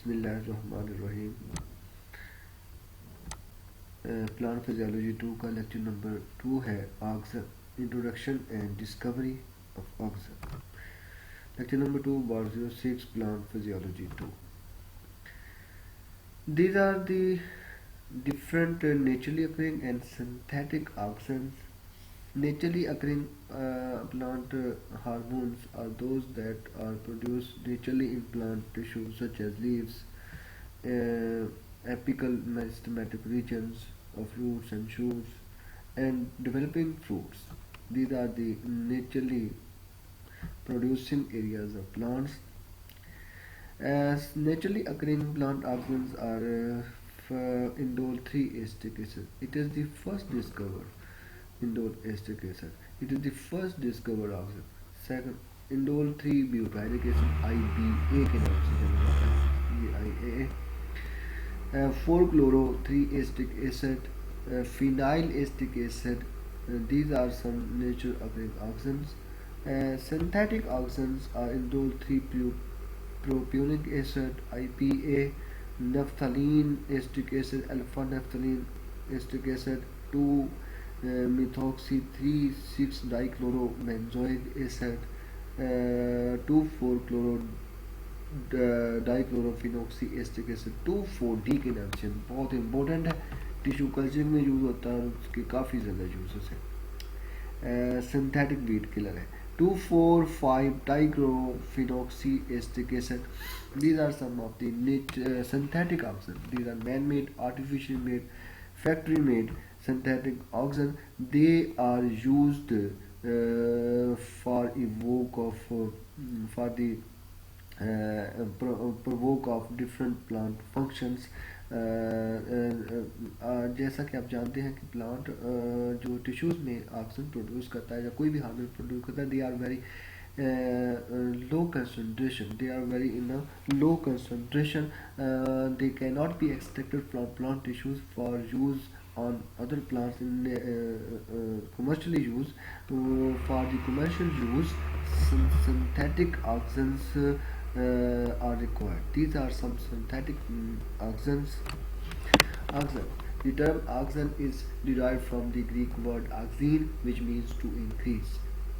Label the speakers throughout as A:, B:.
A: बिस्मिल्लाहिर्रहमानिर्रहीम। Plant physiology 2 का lecture number 2 है oxygen, introduction and discovery of oxygen. Lecture number 2 about 06 plant physiology 2. These are the different naturally occurring and synthetic oxygens. Naturally occurring plant hormones are those that are produced naturally in plant tissues such as leaves, apical meristematic regions of roots and shoots, and developing fruits. These are the naturally producing areas of plants. As naturally occurring plant oxygens are indole 3 acetic acid. It is the first discovered indole acetic acid. It is the first discovered oxygen. Second, indole 3 butyric acid IBA के नाम से जाना जाता है, IAA. 4 chloro 3 acetic acid, phenyl acetic acid. These are some nature occurring oxygens. Synthetic oxygens are indole 3 propionic acid IPA, naphthalene acetic acid, alpha naphthalene acetic acid, 2 methoxy 3 6 dichlorobenzoic acid, 2 4 chloro dichlorophenoxy acetic acid 2,4-D के नाम से बहुत important है, tissue culture में use होता है और उसके काफ़ी ज़्यादा यूजेस हैं। सिंथेटिक वीड किलर है 2,4,5 dichlorophenoxy acetic acid. These are some of the synthetic oxygen. These are man-made, artificially made, factory-made synthetic oxygen. They are used for evoke of for the provoke of different plant functions. जैसा कि आप जानते हैं कि plant जो tissues में oxygen produce करता है या कोई भी हार्मोन प्रोड्यूस करता है, they are very low concentration. They are very in a low concentration. They cannot be extracted from plant tissues for use on other plants in commercially use. For the commercial use, synthetic oxygens are required. These are some synthetic oxygens. Oxygen. The term oxygen is derived from the Greek word oxine, which means to increase.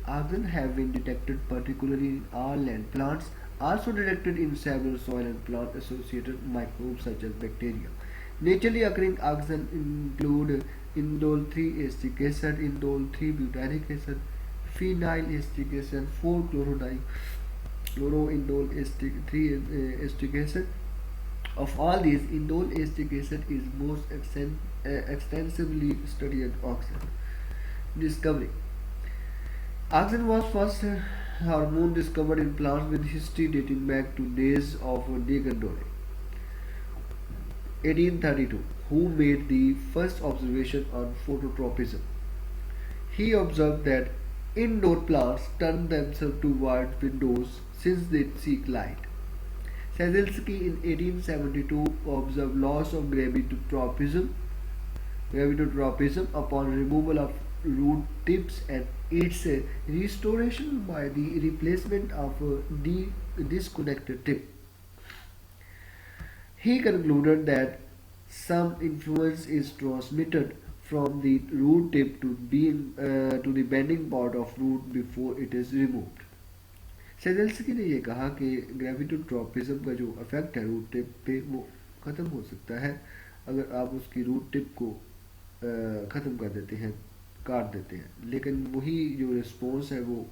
A: Oxygen have been detected particularly in all land plants, also detected in several soil and plant associated microbes such as bacteria. Naturally occurring oxygen include indole 3 acetic acid, indole 3 butyric acid, phenyl acetic acid, 4 chloroindole acetic 3 acetic acid. Of all these, indole acetic acid is most extensively studied oxygen. Discovery. Oxygen was first hormone discovered in plants with history dating back to days of de Candolle, 1832, who made the first observation on phototropism. He observed that indoor plants turn themselves toward windows since they seek light. Sadelsky in 1872 observed loss of gravitropism upon removal of root tips and its restoration by the replacement of a disconnected tip. He concluded that some influence is transmitted from the root tip to the bending part of root before it is removed. सेजेल्स्की ने ये कहा कि ग्रेविटोट्रोपिज्म का जो effect है root tip पे वो ख़त्म हो सकता है अगर आप उसकी रूट टिप को ख़त्म कर देते हैं, काट देते हैं, लेकिन वही जो रिस्पॉन्स है वो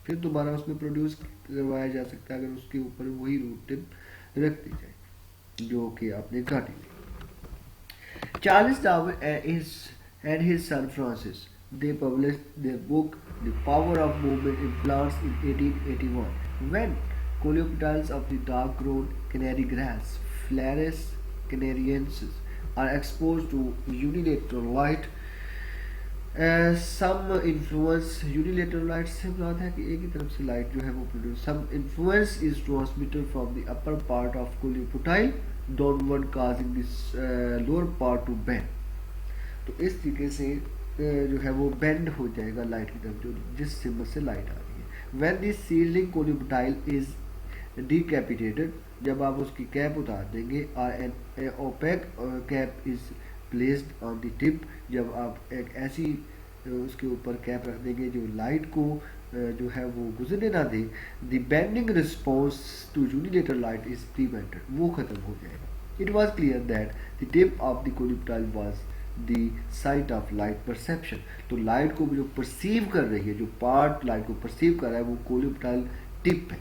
A: फिर दोबारा उसमें प्रोड्यूस करवाया जा सकता है अगर उसके ऊपर वही रूट टिप रख दी जाए जो कि आपने काटी थी। Charles Darwin and his son Francis, they published their book The Power of Movement in Plants in 1881. When coleoptiles of the dark-grown canary grass, Phalaris canariensis, are exposed to unilateral light, some influence unilateral light से मुराद है कि एक ही तरफ से light जो है वो produce, some influence is transmitted from the upper part of coleoptile downward causing this lower part to bend. तो इस तरीके से जो है वो बेंड हो जाएगा लाइट की तरफ जो जिस सिंबल से लाइट आ रही है. When this seedling coleoptile is decapitated, जब आप उसकी कैप उतार देंगे, or an opaque cap is placed on the tip, जब आप एक ऐसी उसके ऊपर कैप रख देंगे जो लाइट को जो है वो गुजरने ना दे, the bending response to unilateral light is prevented, वो खत्म हो जाएगा. It was clear that the tip of the coleoptile was the site of light perception. तो लाइट को जो परसीव कर रही है, जो पार्ट लाइट को परसीव कर रहा है, वो कोलियोप्टाइल टिप है.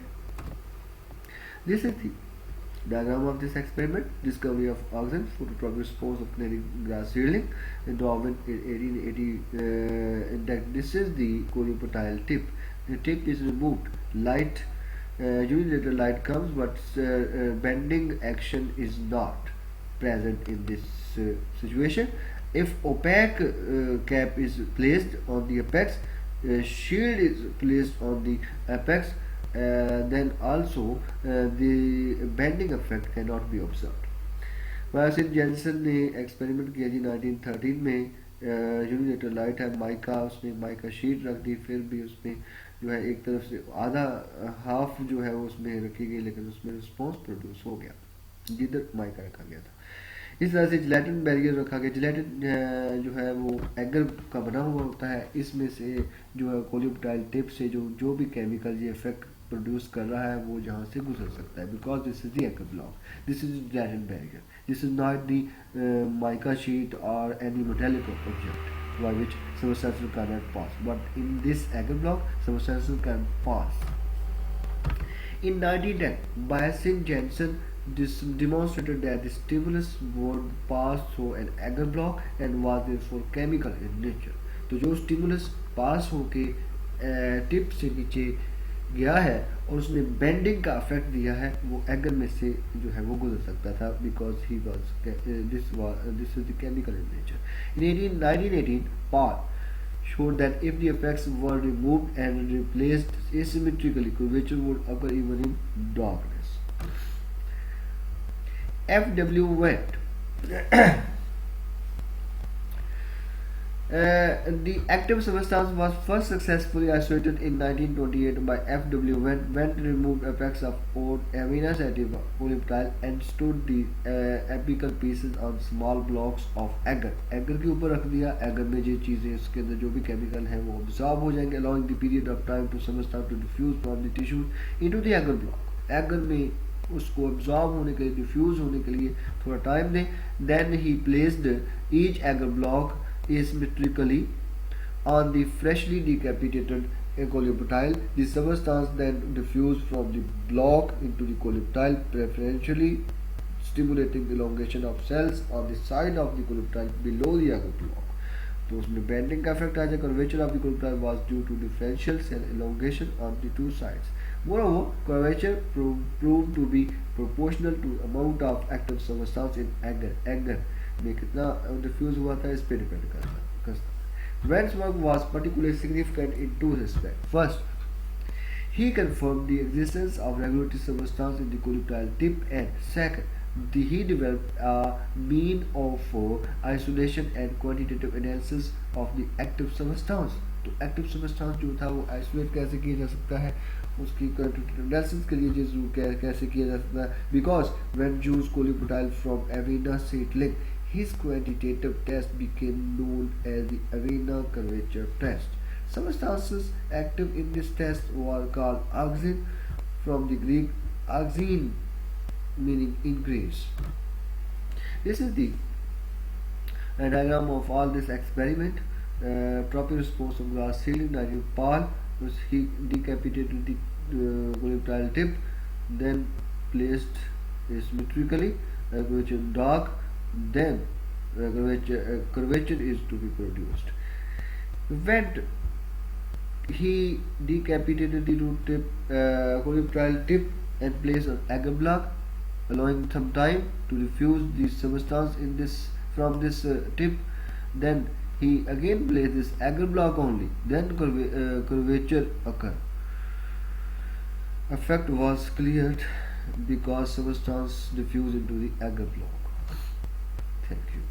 A: This is the diagram of this experiment. Discovery of oxygen, phototropic response of canary grass seedling in Darwin in 1880. That this is the coleoptile tip. The tip is removed. Light, unilateral light comes, but bending action is not present in this situation. If opaque cap is placed on the apex, shield is placed on the apex, then also the bending effect cannot be observed. Boysen Jensen ने experiment किया जी 1913 में. Unilateral light है, mica, उसने mica sheet रख दी, फिर भी उसमें जो है एक तरफ से आधा हाफ जो है वो उसमें रखी गई, लेकिन उसमें रिस्पॉन्स प्रोड्यूस हो गया जिधर माइका रखा गया था. इस तरह से जिलेटिन बैरियर रखा गया. जिलेटिन जो है वो एगर का बना हुआ होता है. इसमें से जो है कोलियोप्टाइल टिप से जो भी केमिकल ये इफेक्ट प्रोड्यूस कर रहा है वो जहाँ से गुजर सकता है. Because this is the agar block, this is gelatin barrier, this is not the mica sheet or any metallic object by which substantial cannot pass, but in this agar block substantial can pass. In 1910, Bayesian Jensen demonstrated that the stimulus would pass through an agar block and was therefore chemical in nature. तो जो stimulus पास होके tip से नीचे गया है और उसने bending का इफेक्ट दिया है, वो एगर में से जो है वो गुजर सकता था, because he was this is the chemical in nature. In 1918, Paul showed that if the effects were removed and replaced asymmetrically, curvature would occur even in darkness. F.W. Wendt the active substance was first successfully isolated in 1928 by F.W. Wendt. Wendt removed effects of amino acid polyptyl and stored the apical pieces on small blocks of agar. Agar के ऊपर रख दिया. agar में जो चीज़ें इसके अंदर जो भी केमिकल हैं वो absorb हो जाएंगे, allowing the period of time to substance to diffuse from the tissues into the agar block. agar में उसको absorb होने के लिए, diffuse होने के लिए थोड़ा टाइम दें. Then he placed each agar block asymmetrically on the freshly decapitated coleoptile. The substance then diffused from the block into the coleoptile, preferentially stimulating elongation of cells on the side of the coleoptile below the agar block. तो उसमें bending का effect आ जाए. Curvature of the coleoptile was due to differential cell elongation on the two sides. Moreover, curvature proved to be proportional to amount of active substance in agar. agar में कितना diffuse हुआ था इस पे depend करता. Wendt's work was particularly significant in two respects. First, he confirmed the existence of regulatory substance in the coleoptile tip, and second, he developed a mean of isolation and quantitative analysis of the active substance. तो active substance जो था वो isolate कैसे किया जा सकता है, उसकी क्वांटिटेटिव एनालिसिस के लिए कैसे किया जा सकता है. Because when use coleoptile from एविना seedling, his quantitative test became known as the Avena curvature test. Substances active in this test were called auxin, from the Greek auxin, meaning increase. This is the diagram of all this experiment. Proper response of glass ceiling. Nigel Paul was he decapitated the coleoptile tip, then placed symmetrically, which in dark. Then curvature is to be produced. When he decapitated the root tip, coleoptile tip, and placed an agar block, allowing some time to diffuse the substance in this from this tip. Then he again placed this agar block only. Then curvature occurred. Effect was cleared because substance diffused into the agar block. Thank you.